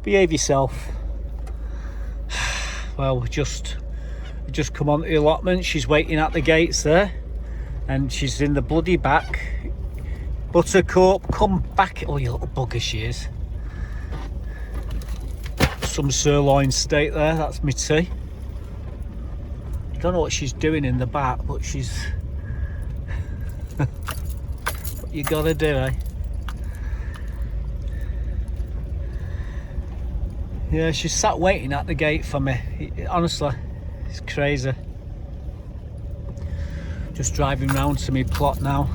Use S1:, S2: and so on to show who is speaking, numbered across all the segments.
S1: Behave yourself. Well, we just come on to the allotment. She's waiting at the gates there, and she's in the bloody back. Buttercup, come back. Oh, you little bugger she is. Some sirloin steak there, that's my tea. Don't know what she's doing in the back, but she's what you gotta do, eh? Yeah, she's sat waiting at the gate for me. Honestly, it's crazy. Just driving round to my plot now.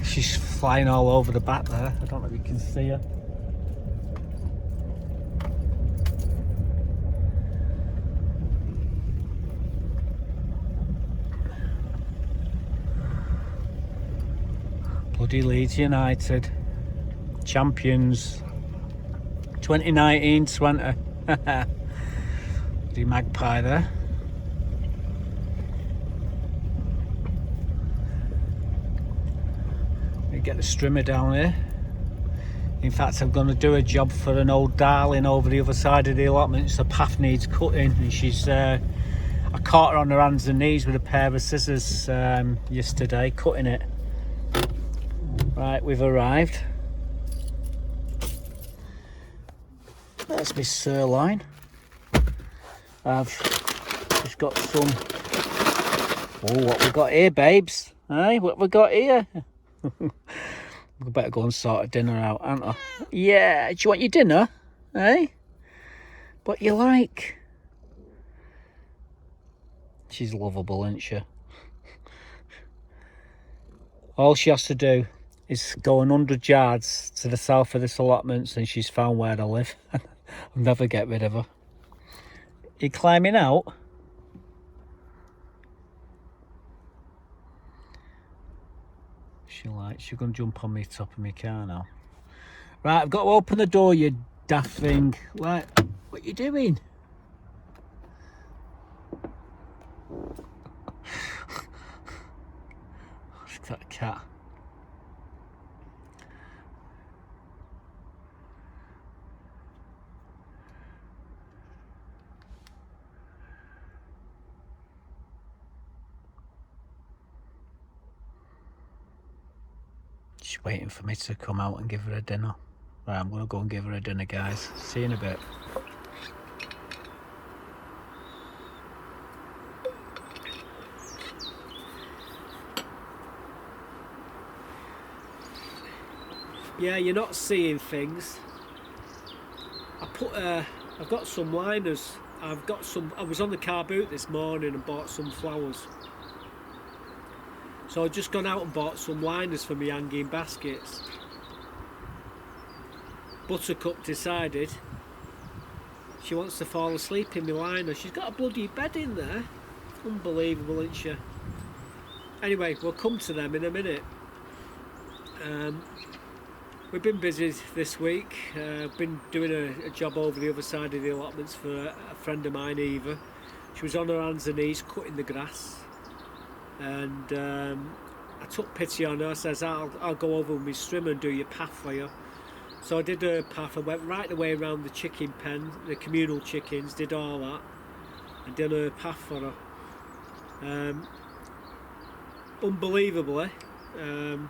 S1: She's flying all over the back there. I don't know if you can see her. Bloody Leeds United. Champions. 2019-20. The magpie there. We get the strimmer down here. In fact, I'm going to do a job for an old darling over the other side of the allotment. So the path needs cutting, and she's I caught her on her hands and knees with a pair of scissors yesterday, cutting it. Right, we've arrived. That's my sirloin. I've just got some. Oh, what we got here, babes? Hey, what we got here? We better go and sort a dinner out, aren't I? Yeah, do you want your dinner? Hey? What you like? She's lovable, isn't she? All she has to do is go 100 yards to the south of this allotment and she's found where I live. I'll never get rid of her. You climbing out? She's going to jump on me top of my car now. Right, I've got to open the door, you daft thing. Right, what you doing? Look at that cat. She's waiting for me to come out and give her a dinner. Right, I'm going to go and give her a dinner, guys. See you in a bit. Yeah, you're not seeing things. I've got some liners. I was on the car boot this morning and bought some flowers. So I've just gone out and bought some liners for my hanging baskets. Buttercup decided she wants to fall asleep in my liner. She's got a bloody bed in there. Unbelievable, isn't she? Anyway, we'll come to them in a minute. We've been busy this week. I've been doing a job over the other side of the allotments for a friend of mine, Eva. She was on her hands and knees cutting the grass. And I took pity on her. I says, I'll go over with my strimmer and do your path for you. So I did her path. I went right the way around the chicken pen, the communal chickens, did all that, and did her path for her. Unbelievably, the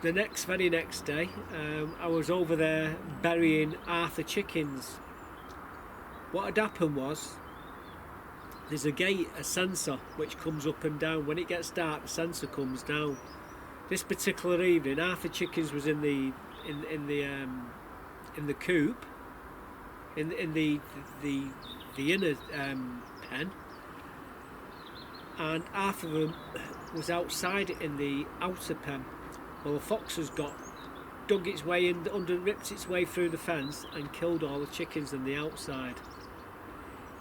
S1: very next day, I was over there burying half the chickens. What had happened was, there's a gate, a sensor, which comes up and down. When it gets dark, the sensor comes down. This particular evening, half the chickens was in the coop, in the inner pen, and half of them was outside in the outer pen. Well, the fox has dug its way in, ripped its way through the fence and killed all the chickens on the outside.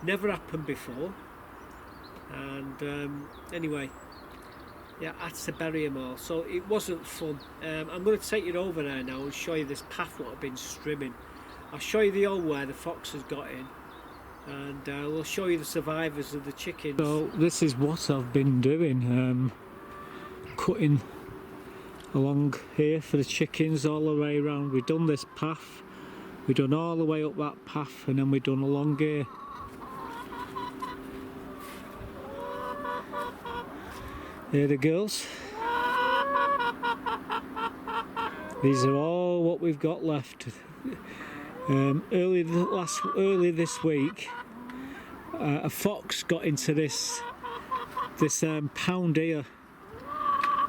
S1: Never happened before. And anyway, yeah, I had to bury them all, so it wasn't fun. I'm going to take you over there now and show you this path what I've been strimming. I'll show you the hole where the fox has got in, and we'll show you the survivors of the chickens. So this is what I've been doing, cutting along here for the chickens all the way around. We've done this path, we've done all the way up that path, and then we've done along here. Here the girls. These are all what we've got left. Early this week, a fox got into this pound here.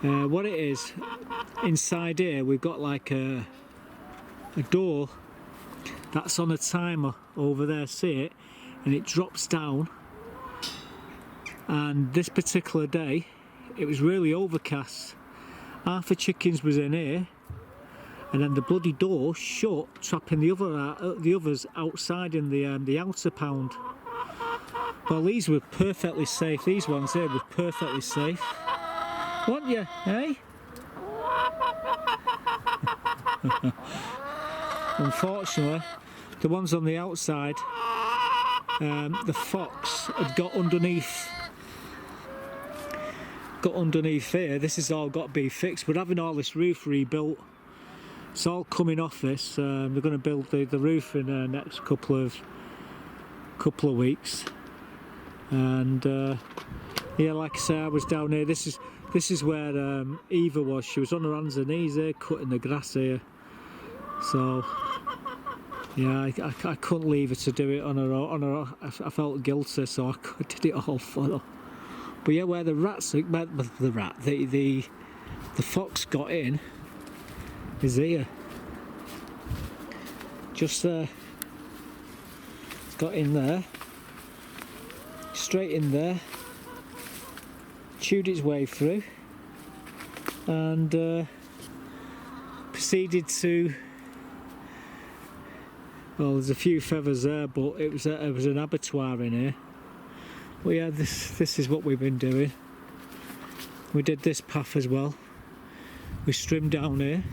S1: What it is, inside here we've got like a door that's on a timer over there, see it, and it drops down. And this particular day it was really overcast. Half the chickens was in here, and then the bloody door shut, trapping the others outside in the outer pound. Well, these were perfectly safe. These ones here were perfectly safe. Weren't you, eh? Unfortunately, the ones on the outside, the fox had got underneath here. This has all got to be fixed. We're having all this roof rebuilt. It's all coming off this. We're going to build the roof in the next couple of weeks. And yeah, like I say, I was down here. This is where Eva was. She was on her hands and knees here, cutting the grass here. So yeah, I couldn't leave her to do it on her own. I felt guilty, so I did it all for her. But yeah, where the fox got in is here. Just there. It's got in there. Straight in there. Chewed its way through. And proceeded to... Well, there's a few feathers there, but it was an abattoir in here. Well, yeah, this is what we've been doing. We did this path as well. We trimmed down here.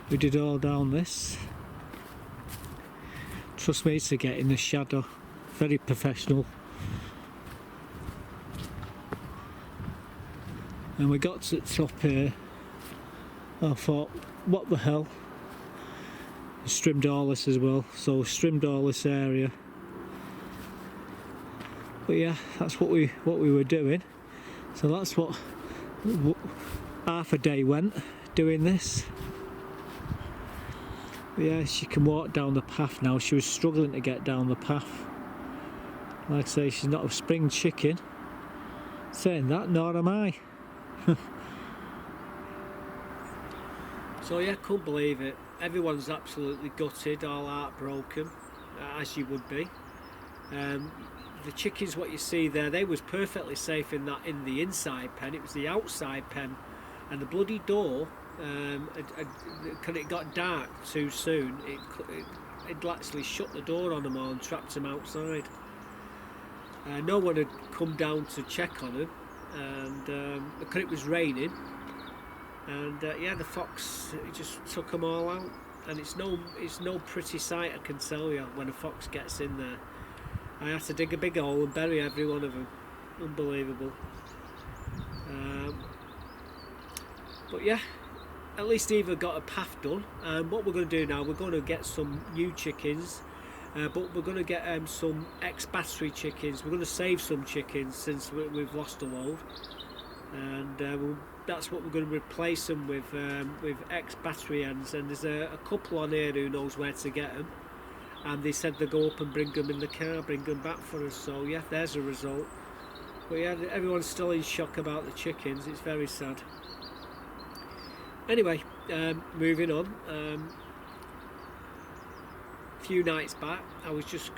S1: We did all down this. Trust me to get in the shadow. Very professional. And we got to the top here. I thought, what the hell? Trimmed all this as well, so trimmed all this area. But yeah, that's what we were doing. So that's what half a day went doing this. But yeah, she can walk down the path now. She was struggling to get down the path. Like I say, she's not a spring chicken. Saying that, nor am I. So yeah, couldn't believe it. Everyone's absolutely gutted, all heartbroken, as you would be. The chickens, what you see there, they was perfectly safe in the inside pen. It was the outside pen, and the bloody door. Because it got dark too soon, it actually shut the door on them all and trapped them outside. No one had come down to check on them, and because it was raining. And yeah, the fox just took them all out, and it's no pretty sight, I can tell you, when a fox gets in there. I had to dig a big hole and bury every one of them. Unbelievable. But yeah, at least Eva got a path done. What we're going to do now, we're going to get some new chickens, but we're going to get some ex-battery chickens. We're going to save some chickens since we've lost a load, and that's what we're going to replace them with ex-battery hens. And there's a couple on here who knows where to get them, and they said they'll go up and bring them in the car, bring them back for us. So yeah, there's a result. But yeah, everyone's still in shock about the chickens. It's very sad. Anyway, moving on. A few nights back, I just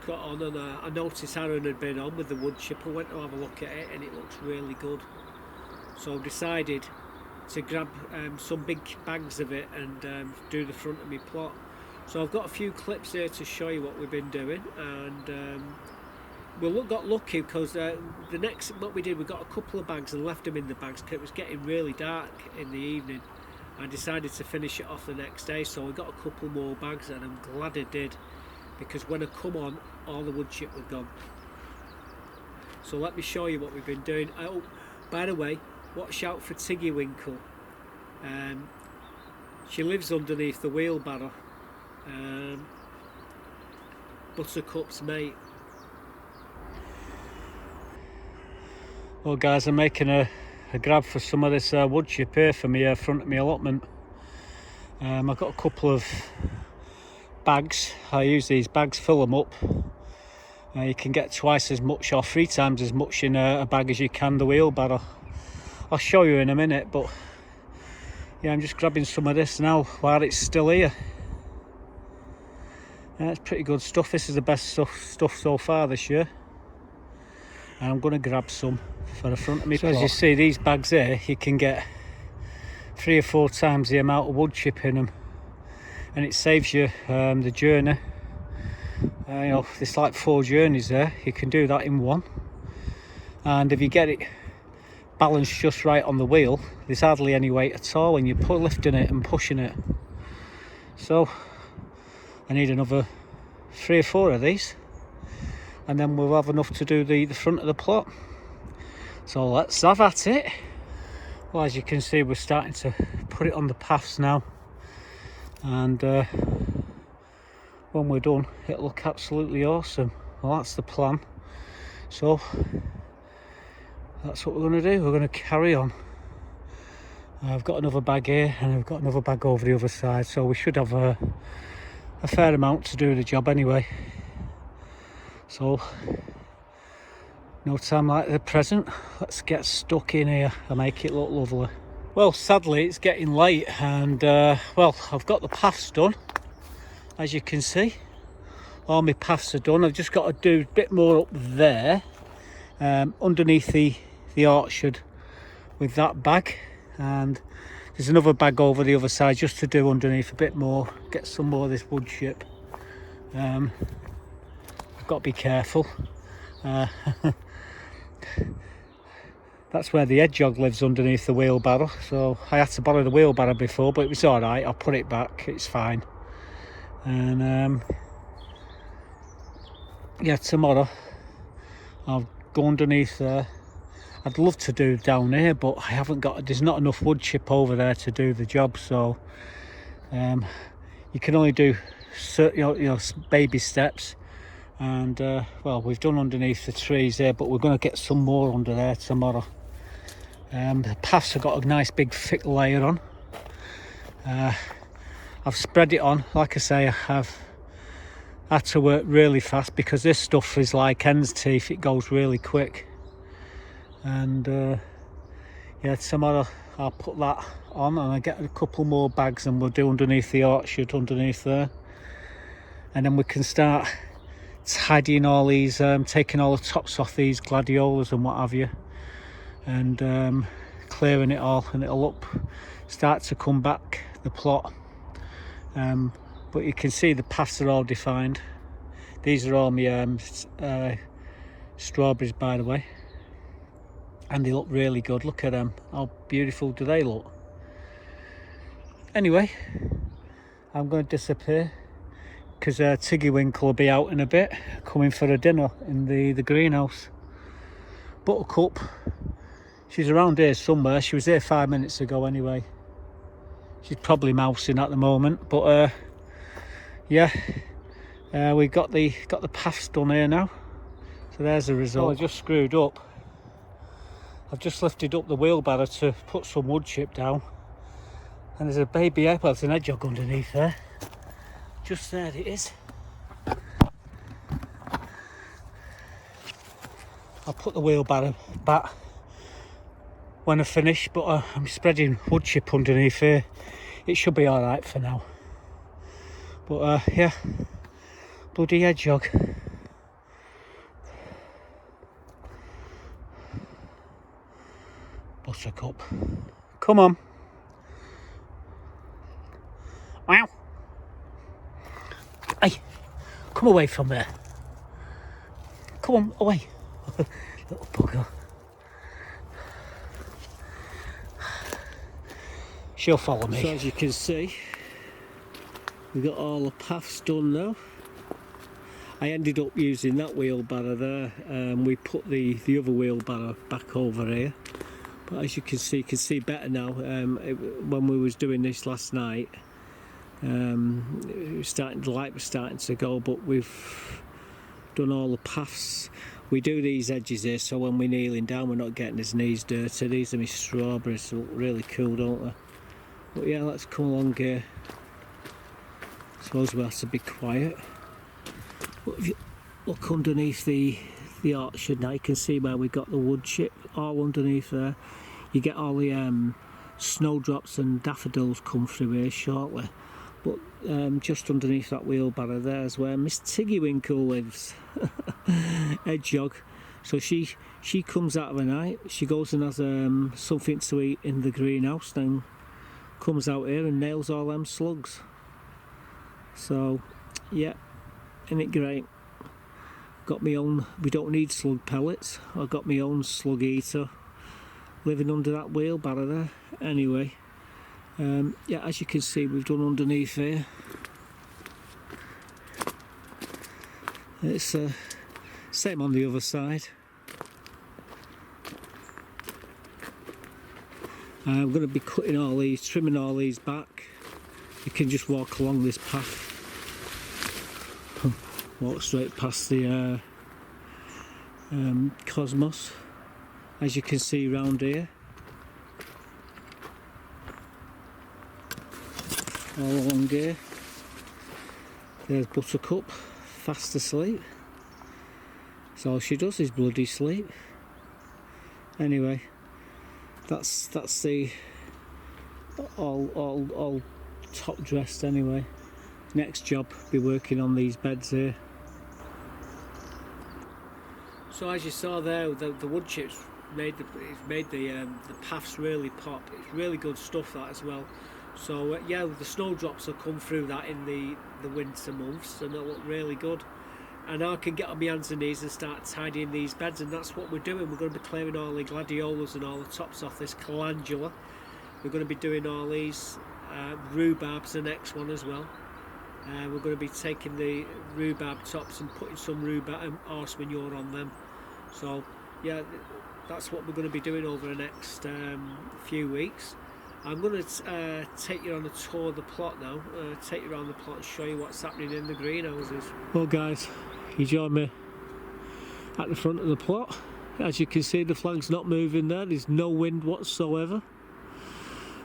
S1: got on, and I noticed Aaron had been on with the wood chipper. Went to have a look at it, and it looks really good. So I decided to grab some big bags of it and do the front of my plot. So I've got a few clips here to show you what we've been doing, and we got lucky because what we did, we got a couple of bags and left them in the bags because it was getting really dark in the evening. I decided to finish it off the next day, so I got a couple more bags, and I'm glad I did, because when I come on, all the wood chip was gone. So let me show you what we've been doing. Oh, by the way, watch out for Tiggy Winkle. She lives underneath the wheelbarrow. Buttercup's mate. Well guys, I'm making a grab for some of this wood chip here for me front of my allotment. I've got a couple of bags. I use these bags, fill them up. You can get twice as much or 3 times as much in a bag as you can the wheelbarrow. I'll show you in a minute, but yeah, I'm just grabbing some of this now while it's still here. It's pretty good stuff. This is the best stuff so far this year. And I'm going to grab some for the front of me. So as you see, these bags here, you can get 3 or 4 times the amount of wood chip in them, and it saves you the journey. You know, there's like 4 journeys there. You can do that in one, and if you get it balanced just right on the wheel, there's hardly any weight at all when you're lifting it and pushing it. So I need another 3 or 4 of these, and then we'll have enough to do the front of the plot. So let's have at it. Well, as you can see, we're starting to put it on the paths now, and when we're done, it'll look absolutely awesome. Well, that's the plan. So that's what we're going to do. We're going to carry on. I've got another bag here, and I've got another bag over the other side, so we should have a fair amount to do the job anyway. So no time like the present, let's get stuck in here and make it look lovely. Well, sadly it's getting late, and well, I've got the paths done. As you can see, all my paths are done. I've just got to do a bit more up there, underneath the orchard with that bag, and there's another bag over the other side just to do underneath a bit more, get some more of this wood chip. I've got to be careful. That's where the hedgehog lives, underneath the wheelbarrow, so I had to borrow the wheelbarrow before, but it was alright. I'll put it back, it's fine. And yeah, tomorrow I'll go underneath there. I'd love to do down here, but I haven't got, there's not enough wood chip over there to do the job, so you can only do certain, you know, baby steps. And well, we've done underneath the trees there, but we're going to get some more under there tomorrow. The paths have got a nice big thick layer on. I've spread it on, like I say. I've had to work really fast because this stuff is like hen's teeth, it goes really quick. And yeah, tomorrow I'll put that on, and I get a couple more bags, and we'll do underneath the orchard, underneath there, and then we can start tidying all these, taking all the tops off these gladiolas and what have you, and clearing it all, and it'll start to come back the plot. But you can see the paths are all defined. These are all my strawberries, by the way, and they look really good. Look at them, how beautiful do they look? Anyway, I'm going to disappear because Tiggy Winkle will be out in a bit, coming for a dinner in the greenhouse. Buttercup, she's around here somewhere. She was here 5 minutes ago anyway. She's probably mousing at the moment, but yeah, we got the paths done here now. So there's the result. Oh, I just screwed up. I've just lifted up the wheelbarrow to put some wood chip down, and there's a baby well, there's an hedgehog underneath there. Just there it is. I'll put the wheelbarrow back when I finish, but I'm spreading wood chip underneath here. It should be alright for now. But yeah, bloody hedgehog. Buttercup, come on. Wow. Hey, come away from there. Come on, away. Little bugger. She'll follow me. So as you can see, we've got all the paths done now. I ended up using that wheelbarrow there. We put the other wheelbarrow back over here, but as you can see better now. When we was doing this last night, the light was starting to go, but we've done all the paths. We do these edges here so when we're kneeling down we're not getting his knees dirty. These are my strawberries, they look really cool, don't they? But yeah, let's come along here. Suppose we have to be quiet. But if you look underneath the orchard now, you can see where we got the wood chip all underneath there. You get all the snowdrops and daffodils come through here shortly. But just underneath that wheelbarrow there is where Miss Tiggywinkle lives. Hedgehog. So she comes out of the night, she goes and has something to eat in the greenhouse, then comes out here and nails all them slugs. So yeah, isn't it great? Got my own, we don't need slug pellets, I've got my own slug eater living under that wheelbarrow there. Anyway, yeah, as you can see we've done underneath here. It's same on the other side. I'm going to be cutting all these, trimming all these back. You can just walk along this path. Walk straight past the cosmos, as you can see round here. All along here. There's Buttercup, fast asleep. So all she does is bloody sleep. Anyway, that's the all top dressed anyway. Next job, be working on these beds here. So as you saw there, the wood chips made the paths really pop. It's really good stuff, that as well. So yeah, the snowdrops will come through that in the winter months and it'll look really good. And I can get on my hands and knees and start tidying these beds, and that's what we're doing. We're going to be clearing all the gladiolas and all the tops off this calendula. We're going to be doing all these rhubarb's the next one as well. We're going to be taking the rhubarb tops and putting some rhubarb horse manure on them. So yeah, that's what we're going to be doing over the next few weeks. I'm going to take you on a tour of the plot now, take you around the plot and show you what's happening in the greenhouses. Well guys, you join me at the front of the plot. As you can see, the flag's not moving there, there's no wind whatsoever.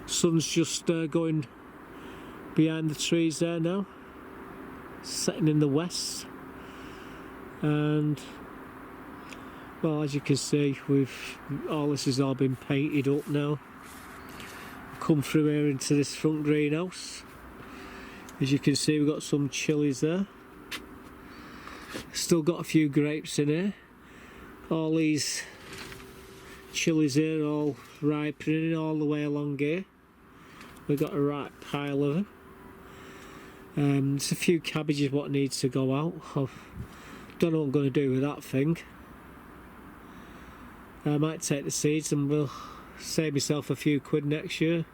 S1: Sun's just going behind the trees there now, setting in the west. And well, as you can see, all this has all been painted up now. Come through here into this front greenhouse. As you can see, we've got some chilies there. Still got a few grapes in here. All these chilies here all ripening all the way along here. We've got a right pile of them. There's a few cabbages what needs to go out. I don't know what I'm going to do with that thing. I might take the seeds and we'll save myself a few quid next year.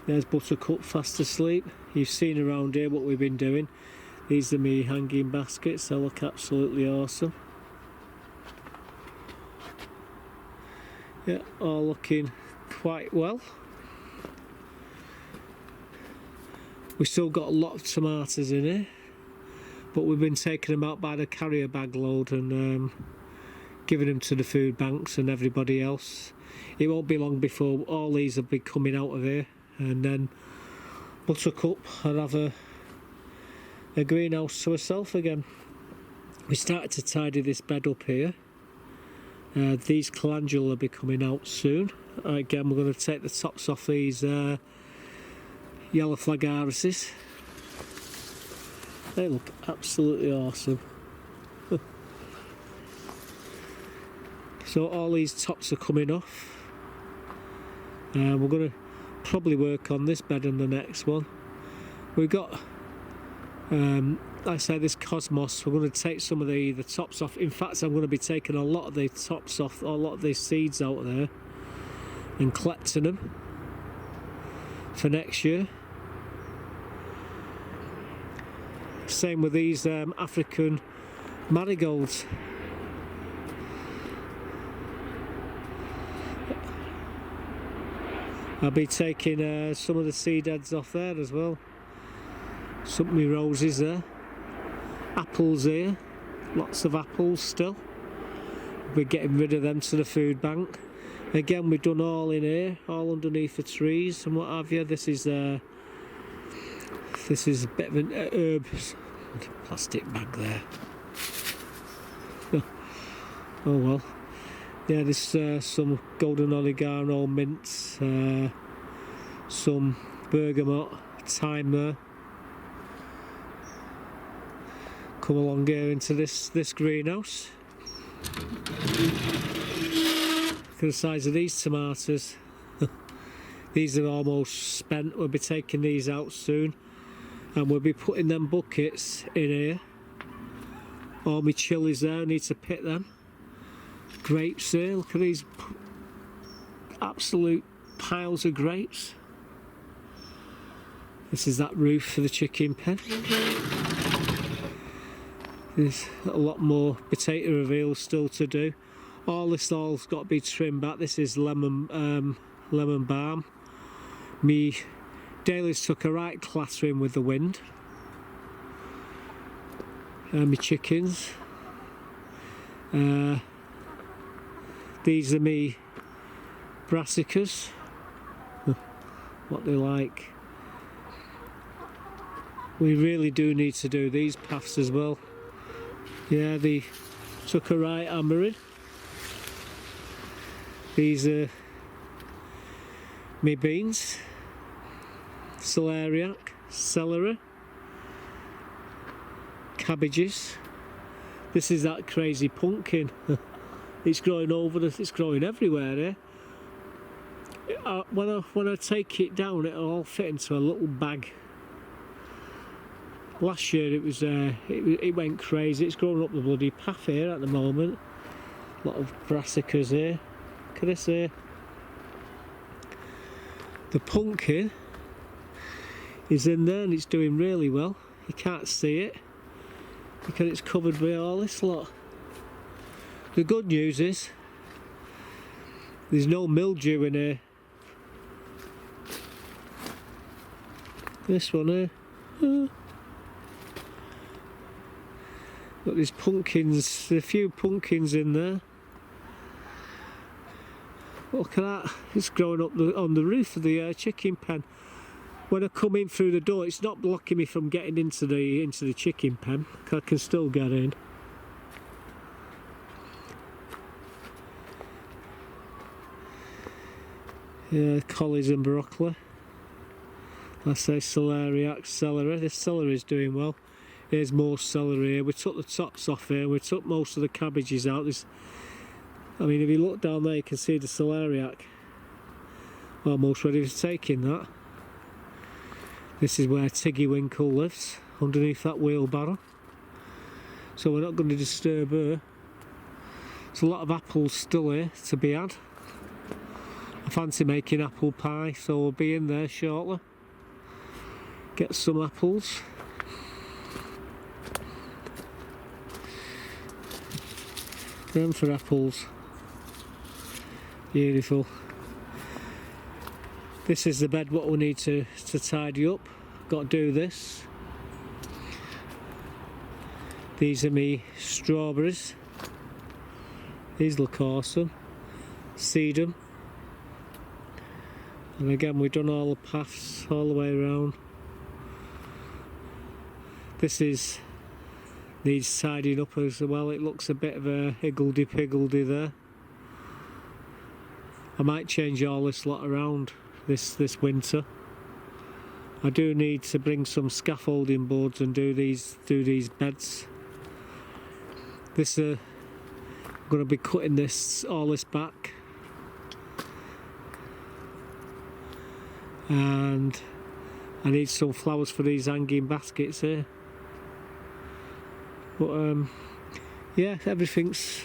S1: There's Buttercup fast asleep. You've seen around here what we've been doing. These are me hanging baskets, they look absolutely awesome. Yeah, all looking quite well. We've still got a lot of tomatoes in here, but we've been taking them out by the carrier bag load and giving them to the food banks and everybody else. It won't be long before all these will be coming out of here, and then Buttercup will have a greenhouse to herself again. We started to tidy this bed up here. These calendula will be coming out soon. Again, we're going to take the tops off these yellow flag irises. They look absolutely awesome. So all these tops are coming off. We're going to probably work on this bed and the next one. We've got, like I say, this cosmos. We're going to take some of the tops off. In fact, I'm going to be taking a lot of the tops off, a lot of these seeds out there, and collecting them for next year. Same with these African marigolds. I'll be taking some of the seed heads off there as well. Some of my roses there. Apples here. Lots of apples still. We're getting rid of them to the food bank. Again, we've done all in here, all underneath the trees and what have you. This is a bit of an herb plastic bag there. Oh well. Yeah, there's some golden oregano, mints, some bergamot, thyme there. Come along here into this greenhouse. Look at the size of these tomatoes. These are almost spent. We'll be taking these out soon, and we'll be putting them buckets in here. All my chilies there, I need to pick them. Grapes here, look at these absolute piles of grapes. This is that roof for the chicken pen. There's a lot more potato reveals still to do. All's got to be trimmed back. This is lemon balm. Me Daly's took a right clattering with the wind. My chickens. These are me brassicas. What they like. We really do need to do these paths as well. Yeah, they took a right hammering. These are me beans, celeriac, celery, cabbages. This is that crazy pumpkin. It's growing it's growing everywhere here. When I take it down, it'll all fit into a little bag. Last year it went crazy. It's growing up the bloody path here at the moment. A lot of brassicas here. Look at this here. The pumpkin is in there and it's doing really well. You can't see it because it's covered by all this lot. The good news is there's no mildew in here. This one here. Look, there's pumpkins, a few pumpkins in there. Look at that, it's growing up on the roof of the chicken pen. When I come in through the door, it's not blocking me from getting into the chicken pen. I can still get in. Yeah, collies and broccoli. I say celeriac, celery. This celery is doing well. Here's more celery here. We took the tops off here. We took most of the cabbages out. I mean, if you look down there, you can see the celeriac. Almost ready for taking that. This is where Tiggy Winkle lives, underneath that wheelbarrow. So we're not going to disturb her. There's a lot of apples still here to be had. I fancy making apple pie, so we'll be in there shortly. Get some apples. Them for apples. Beautiful. This is the bed what we need to tidy up. Got to do this. These are me strawberries. These look awesome. Seed them. And again, we've done all the paths all the way around. This needs tidying up as well. It looks a bit of a higgledy-piggledy there. I might change all this lot around this winter. I do need to bring some scaffolding boards and do these beds. I'm going to be cutting all this back, and I need some flowers for these hanging baskets here. But yeah, everything's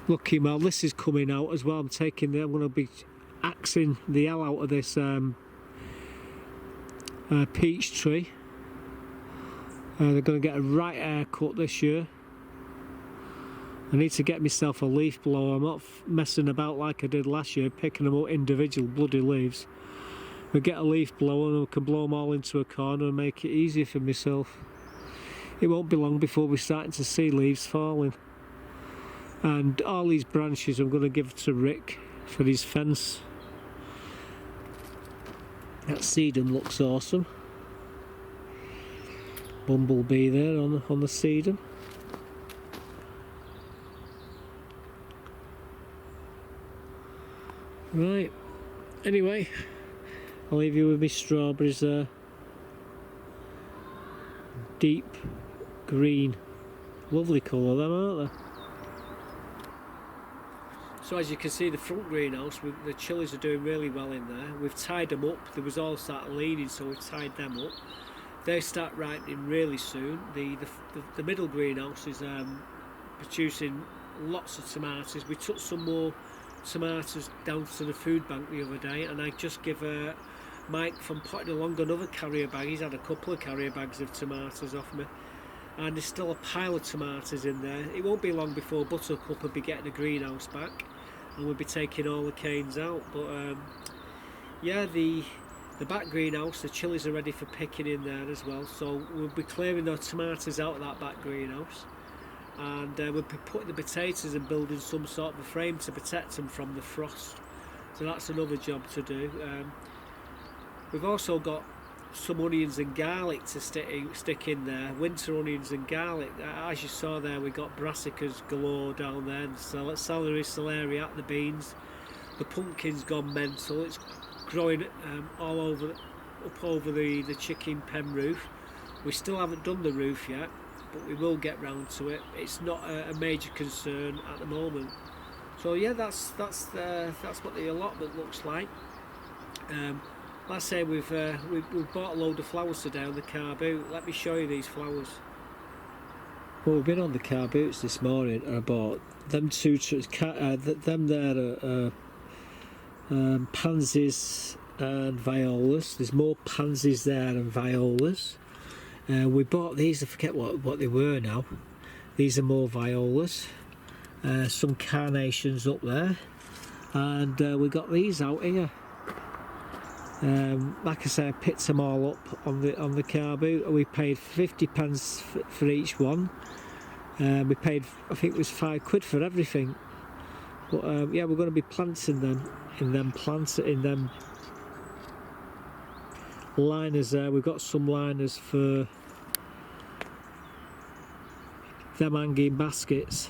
S1: looking well. This is coming out as well. I'm going to be axing the hell out of this peach tree. They're going to get a right haircut this year. I need to get myself a leaf blower. I'm not messing about like I did last year, picking them up individual bloody leaves. We get a leaf blower and we can blow them all into a corner and make it easier for myself. It won't be long before we're starting to see leaves falling. And all these branches I'm going to give to Rick for his fence. That sedum looks awesome. Bumblebee there on the sedum. Right, anyway, I'll leave you with my strawberries there. Deep green. Lovely colour them, aren't they? So as you can see, the front greenhouse, the chilies are doing really well in there. We've tied them up. They was all started leaning, so we've tied them up. They start ripening really soon. The middle greenhouse is producing lots of tomatoes. We took some more tomatoes down to the food bank the other day, and I just give Mike from putting along another carrier bag. He's had a couple of carrier bags of tomatoes off me, and there's still a pile of tomatoes in there. It won't be long before Buttercup will be getting the greenhouse back, and we'll be taking all the canes out. But yeah, the back greenhouse, the chilies are ready for picking in there as well, so we'll be clearing the tomatoes out of that back greenhouse, and we'll be putting the potatoes and building some sort of a frame to protect them from the frost. So that's another job to do. We've also got some onions and garlic to stick in there, winter onions and garlic. As you saw there, we got brassicas galore down there, and celery, celeriac, the beans. The pumpkin's gone mental. It's growing all over, up over the chicken pen roof. We still haven't done the roof yet, but we will get round to it. It's not a major concern at the moment. So yeah, that's what the allotment looks like. Like I say, we've bought a load of flowers today on the car boot. Let me show you these flowers. Well, we've been on the car boots this morning, and I bought them them there are pansies and violas. There's more pansies there and violas. We bought these, I forget what they were now. These are more violas. Some carnations up there, and we got these out here. Like I say, I picked them all up on the car boot. We paid 50p for each one. We paid, I think it was £5 for everything. But yeah, we're going to be planting them in them liners there. We've got some liners for them hanging baskets,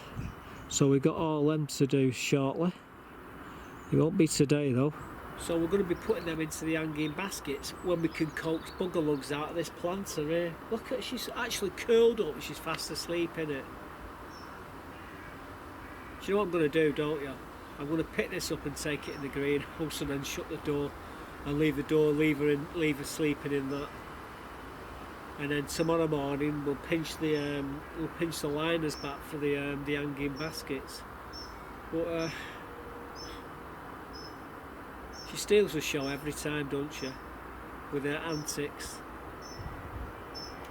S1: so we've got all them to do shortly. It won't be today though. So we're going to be putting them into the hanging baskets when we can coax bugger lugs out of this planter here. Look at, she's actually curled up, she's fast asleep in it. Do you know what I'm going to do, don't you? I'm going to pick this up and take it in the greenhouse and then shut the door and leave her sleeping in that. And then tomorrow morning we'll pinch the liners back for the hanging baskets. But she steals the show every time, don't she? With her antics.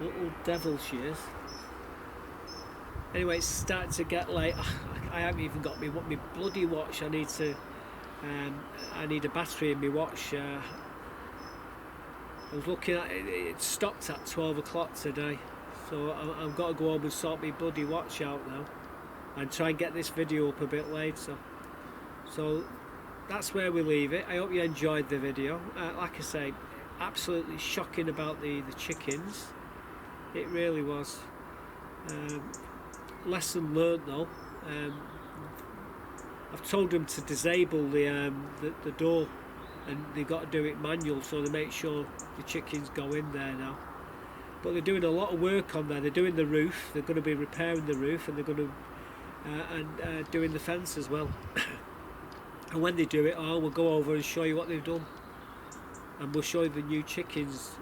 S1: Little devil she is. Anyway, it's starting to get late. I haven't even got my bloody watch. I need a battery in my watch. I was looking at it, it stopped at 12 o'clock today. So I've got to go home and sort my bloody watch out now. And try and get this video up a bit later. So that's where we leave it. I hope you enjoyed the video. Like I say, absolutely shocking about the chickens. It really was. Lesson learned though. I've told them to disable the door, and they've got to do it manual, so they make sure the chickens go in there now. But they're doing a lot of work on there. They're doing the roof. They're going to be repairing the roof, and they're going to doing the fence as well. And when they do it all, we'll go over and show you what they've done, and we'll show you the new chickens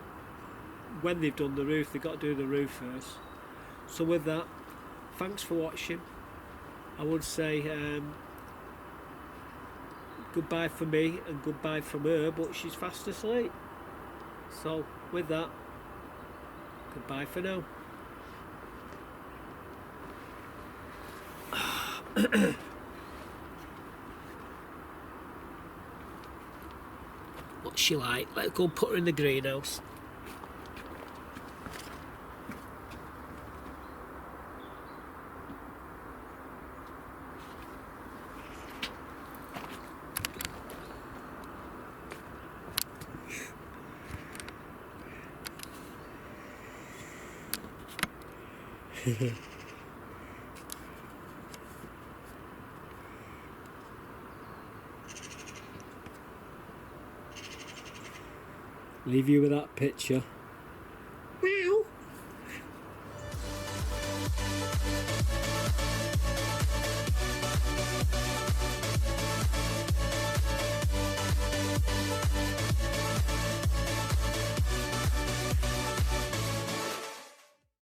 S1: when they've done the roof. They've got to do the roof first. So with that, thanks for watching. I would say goodbye from me and goodbye from her, but she's fast asleep. So with that, goodbye for now. What's she like? Let's go and put her in the greenhouse. Leave you with that picture.